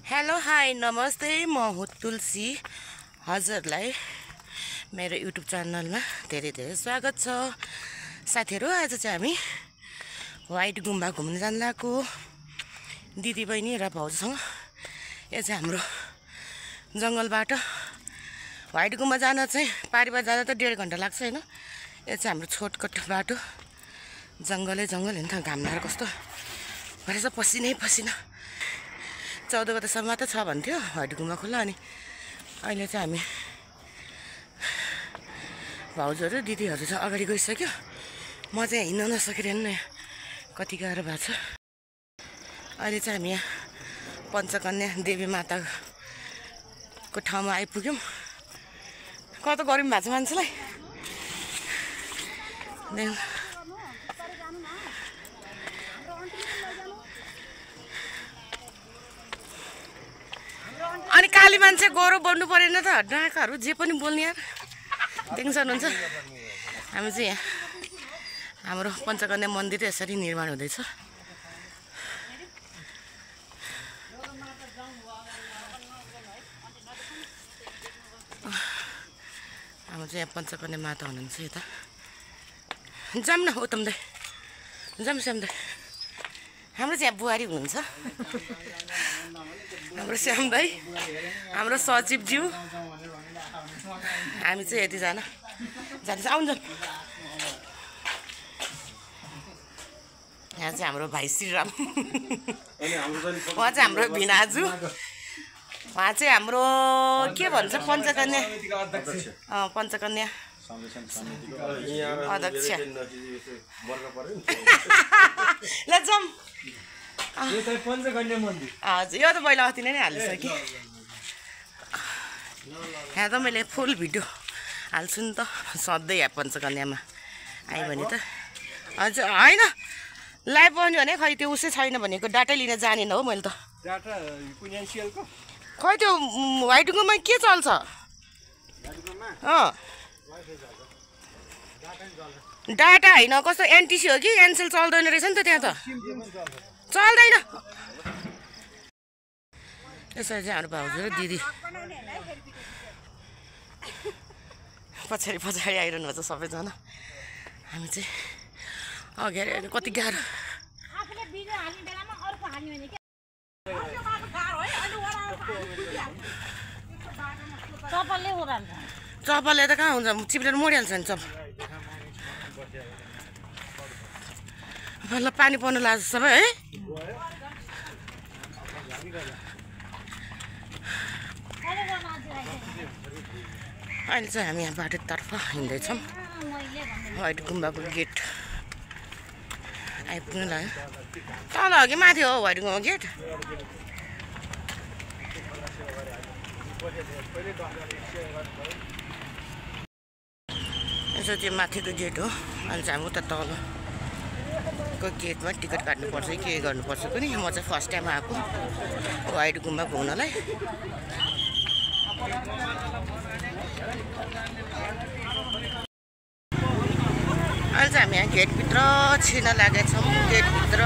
Hello hi नमस्ते म हुँ तुलसी हजुरलाई मेरो युट्युब च्यानलमा धेरै धेरै स्वागत छ। साथीहरू आज चाहिँ हामी व्हाइट गुम्बा घुम्न जान लागेको दिदी बहिनी र भाउजूसँग। यो चाहिँ हाम्रो जङ्गल बाटो। व्हाइट गुम्बा जान चाहिँ पारिबा जाँदा त 1.5 घन्टा लाग्छ हैन। यो चाहिँ हाम्रो छोटकट बाटो। जङ्गलै जङ्गल हैन त। घाम लागेर कस्तो भएछ पसिनै पसिना। 14 गतेसम्म मात्र छ भन्थ्यो व्हाइट गुम्बा खुल्ला। अनि अहिले चाहिँ हामी भाउजूहरू दिदीहरू चाहिँ अगाडि गइसक्यो। म चाहिँ हिँड्न नसकिरहेन यहाँ कति गाह्रो भएको छ। अहिले चाहिँ हामी यहाँ पञ्चकन्या देवी माताको ठाउँमा आइपुग्यौँ। कस्तो गरम भएको छ मान्छेलाई। अनि काली मान्छे गोरो बन्नु परेन त। डाकाहरू जे पनि बोल्ने यार देख्न सक्नुहुन्छ। हामी चाहिँ यहाँ हाम्रो पञ्चकन्या मन्दिर यसरी निर्माण हुँदैछ। हाम्रो चाहिँ यहाँ पञ्चकन्या माता हुनुहुन्छ यता। जाऊँ न उत्तम दाइ, जाऊँ श्याम दाइ। हाम्रो चाहिँ यहाँ बुहारी हुनुहुन्छ। हाम्रो श्याम दाइ, हाम्रो सचिवज्यू। हामी चाहिँ यतिजना जाँदैछ। आउँछ। यहाँ चाहिँ हाम्रो भाइ श्रीराम। उहाँ चाहिँ हाम्रो भिनाजु। उहाँ चाहिँ हाम्रो के भन्छ पञ्चकन्या पञ्चकन्या अध्यक्ष। ल जाऊँ। हजुर यो त पहिला अस्ति नै हालिसकेँ। यहाँ त मैले फुल भिडियो हाल्छु नि त सधैँ यहाँ पञ्चकन्यामा आयो भने त। हजुर होइन लाइभ बन्यो भने खै त्यो उसै छैन भनेको डाटा लिन जानेन हो मैले त। खै त्यो व्हाइट गुम्बामा के चल्छ? डाटा होइन कस्तो एनटिसी हो कि एनसेल चल्दैन रहेछ नि त त्यहाँ त। चल्दैन। यसरी चाहिँ हाम्रो भाउजू र दिदी पछाडि पछाडि आइरहनु भएको छ सबैजना। हामी चाहिँ अगाडि कति गाह्रो। चप्पलले त कहाँ हुन्छ चिप्लेर मोडिहाल्छ नि चप्पल। ल पानी पर्नु लाग्छ सबै है। अहिले चाहिँ हामी यहाँ बाटोतर्फ हिँड्दैछौँ। व्हाइट गुम्बाको गेट आइपुग्नु लाग्यो। तल हो कि माथि हो व्हाइट गुम्बा गेट? यसो त्यो माथिको गेट हो। अहिले चाहिँ हामी उता तलको गेटमा टिकट काट्नुपर्छ कि के गर्नुपर्छ पनि। म चाहिँ फर्स्ट टाइम आएको व्हाइट गुम्बा घुम्नलाई। अहिले चाहिँ हामी यहाँ गेटभित्र छिर्न लागेका छौँ। गेटभित्र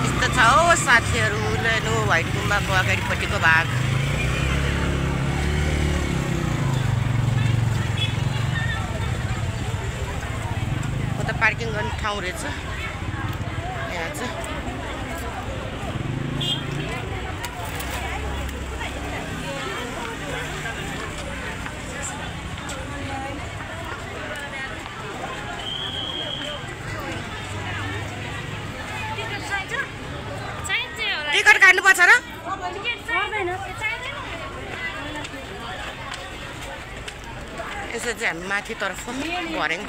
यस्तो छ हो साथीहरू। लेनु व्हाइट गुम्बाको अगाडिपट्टिको भाग। उता पार्किङ गर्ने ठाउँ रहेछ। यहाँ चाहिँ टिकट काट्नुपर्छ र? यसो चाहिँ हामी माथितर्फ भर्याङ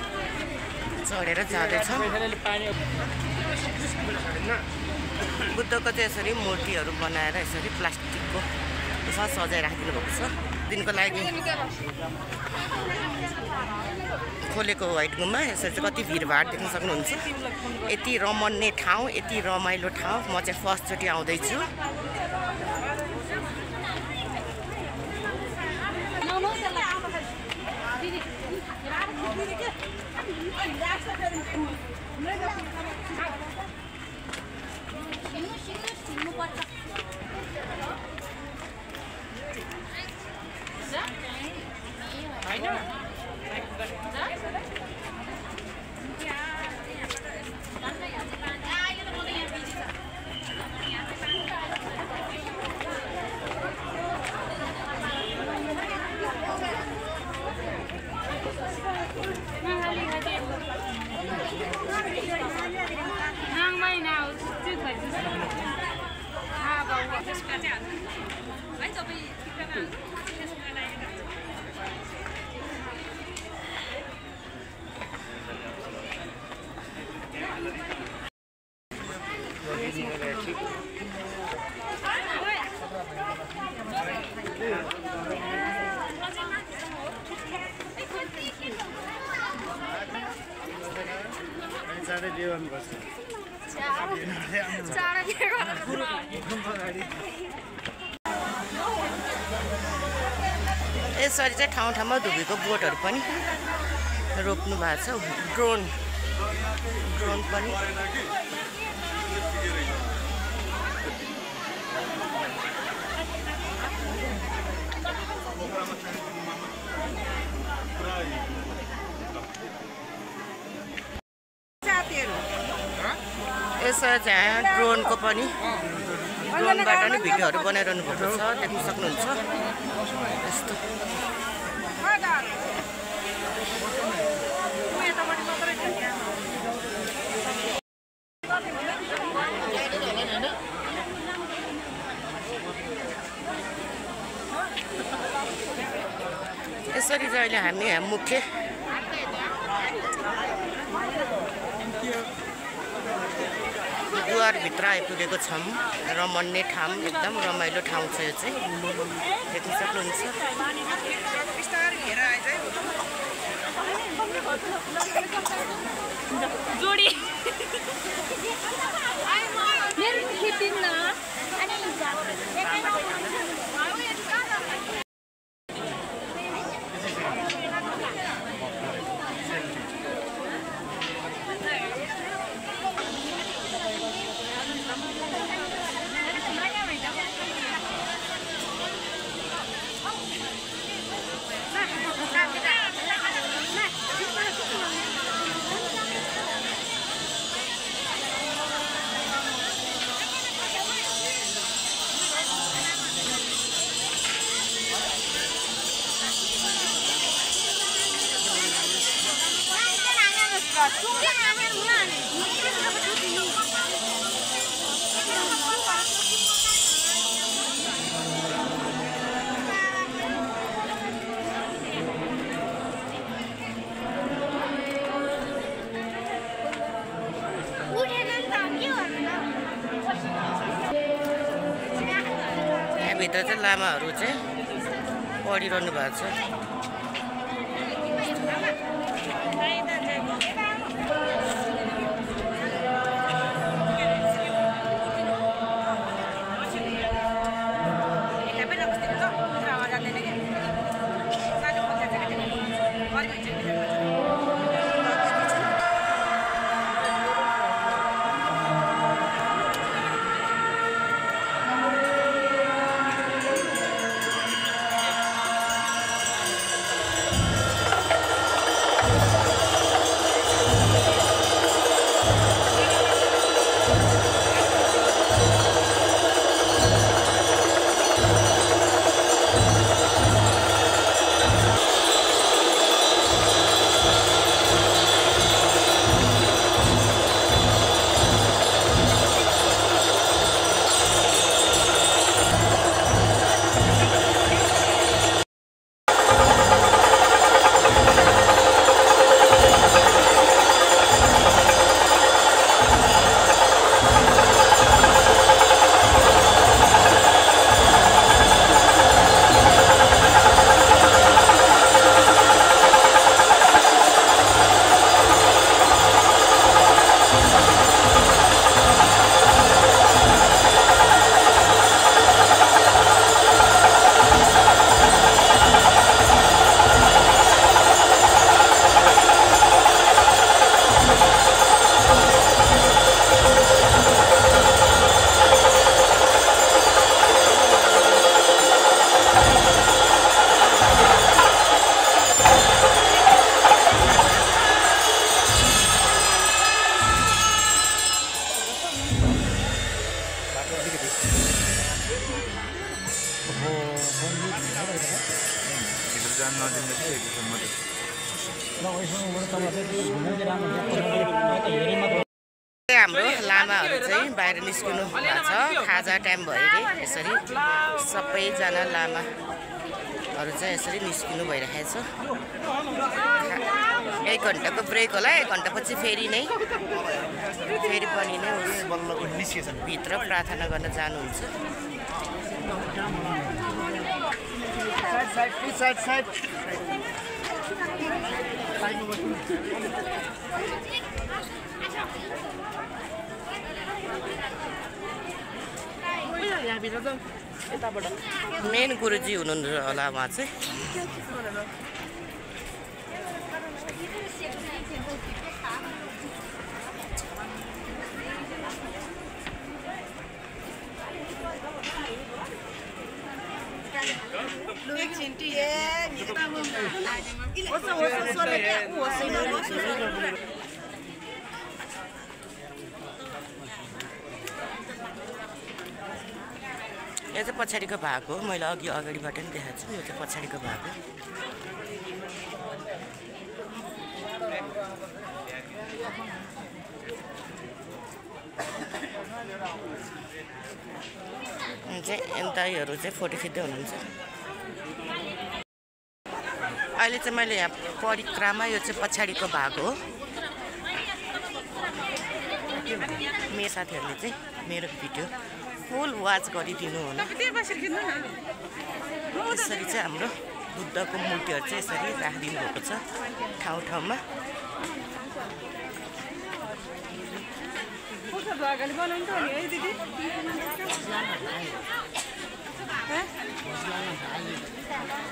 चढेर जाँदैछौँ। बुद्धको चाहिँ यसरी मूर्तिहरू बनाएर यसरी प्लास्टिकको यसमा सजाइ राखिदिनु भएको छ। दिनको लागि खोलेको व्हाइट गुम्बा। यसरी चाहिँ कति भिडभाड देख्न सक्नुहुन्छ। यति रमाउने ठाउँ, यति रमाइलो ठाउँ। म चाहिँ फर्स्टचोटि आउँदैछु। यसरी चाहिँ ठाउँ ठाउँमा धुबीको बोटहरू पनि रोप्नु भएको छ ड्रोन पनि यसरी चाहिँ ड्रोनको पनि ड्रोनबाट नि भिडियोहरू बनाइरहनु भएको छ देख्न सक्नुहुन्छ यस्तो यसरी चाहिँ अहिले हामी मुख्य द्वारभित्र आइपुगेको छौँ रमणीय ठाउँ एकदम रमाइलो ठाउँ छ यो चाहिँ देख्न सक्नुहुन्छ जोडी भित्र चाहिँ लामाहरू चाहिँ पढिरहनु भएको छ हाम्रो लामाहरू चाहिँ बाहिर निस्किनु भएको छ खाजा टाइम भयो अरे यसरी सबैजना लामाहरू चाहिँ यसरी निस्किनु भइरहेको छ 1 घण्टाको ब्रेक होला 1 घण्टापछि फेरि पनि नै भित्र प्रार्थना गर्न जानुहुन्छ मेन गुरुजी हुनुहुन्छ होला उहाँ चाहिँ यो चाहिँ पछाडिको भाग हो मैले अगाडिबाट पनि देखाएको छु यो चाहिँ पछाडिको भाग हो चाहिँ दाइहरू चाहिँ फोटो खिच्दै हुनुहुन्छ अहिले चाहिँ मैले यहाँ परिक्रमा यो चाहिँ पछाडिको भाग हो मेरो साथीहरूले चाहिँ मेरो भिडियो फुल वाच गरिदिनु होला यसरी चाहिँ हाम्रो बुद्धको मूर्तिहरू चाहिँ यसरी राखिदिनु भएको छ ठाउँमा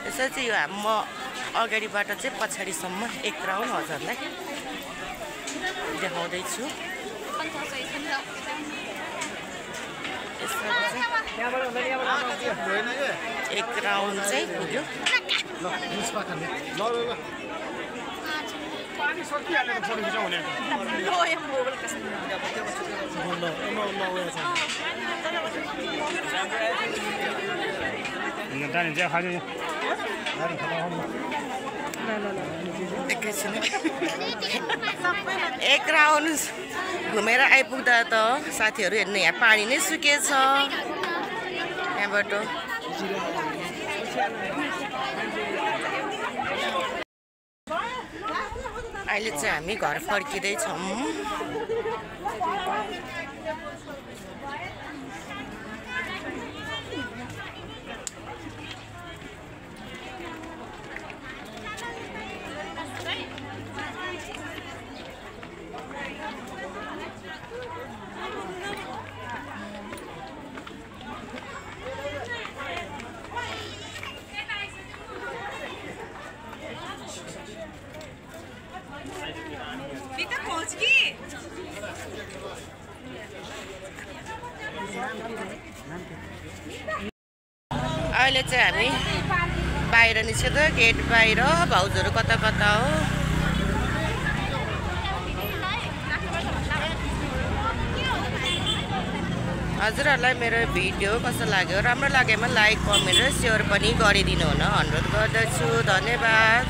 यसरी चाहिँ यो म अगाडिबाट चाहिँ पछाडिसम्म 1 राउन्ड हजुरलाई देखाउँदैछु एक राउन्ड चाहिँ पुग्यो एक राउन्ड घुमेर आइपुग्दा त साथीहरू हेर्नु यहाँ पानी नै सुकेछ यहाँबाट अहिले चाहिँ हामी घर फर्किँदैछौँ अहिले चाहिँ हामी बाहिर निस्केको गेट बाहिर भाउजूहरू कता कता हो हजुरहरूलाई मेरो भिडियो कस्तो लाग्यो राम्रो लागेमा लाइक कमेन्ट र सेयर पनि गरिदिनु हुन अनुरोध गर्दछु धन्यवाद